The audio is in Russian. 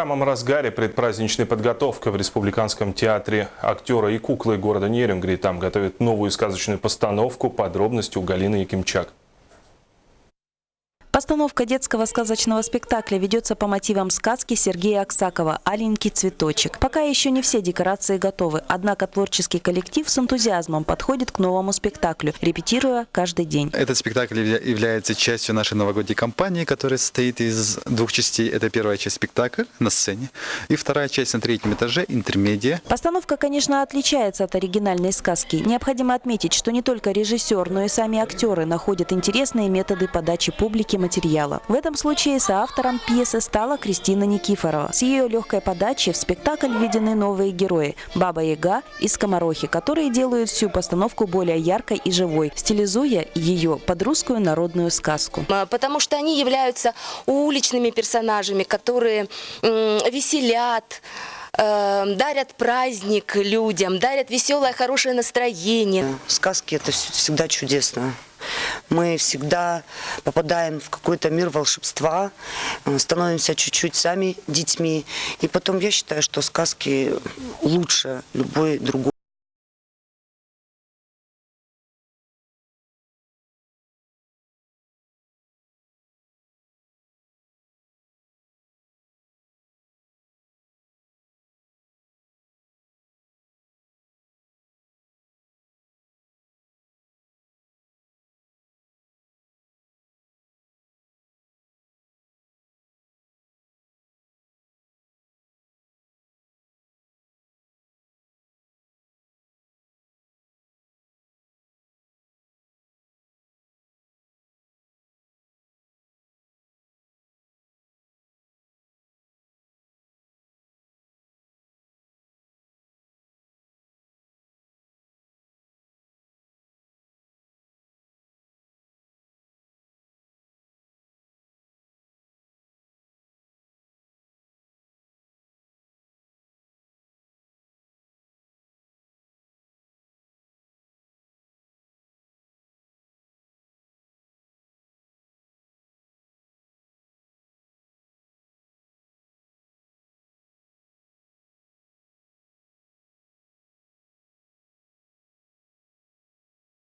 самом разгаре предпраздничной подготовка в Республиканском театре актера и куклы города Нерюнгри. Там готовят новую сказочную постановку. Подробности у Галины Якимчак. Постановка детского сказочного спектакля ведется по мотивам сказки Сергея Аксакова «Аленький цветочек». Пока еще не все декорации готовы, однако творческий коллектив с энтузиазмом подходит к новому спектаклю, репетируя каждый день. Этот спектакль является частью нашей новогодней кампании, которая состоит из двух частей. Это первая часть спектакля на сцене и вторая часть на третьем этаже интермедия. Постановка, конечно, отличается от оригинальной сказки. Необходимо отметить, что не только режиссер, но и сами актеры находят интересные методы подачи публике материала. В этом случае соавтором пьесы стала Кристина Никифорова. С ее легкой подачи в спектакль введены новые герои – Баба Яга и Скоморохи, которые делают всю постановку более яркой и живой, стилизуя ее под русскую народную сказку. Потому что они являются уличными персонажами, которые веселят, дарят праздник людям, дарят веселое, хорошее настроение. Сказки – это всегда чудесно. Мы всегда попадаем в какой-то мир волшебства, становимся чуть-чуть сами детьми. И потом я считаю, что сказки лучше любой другой.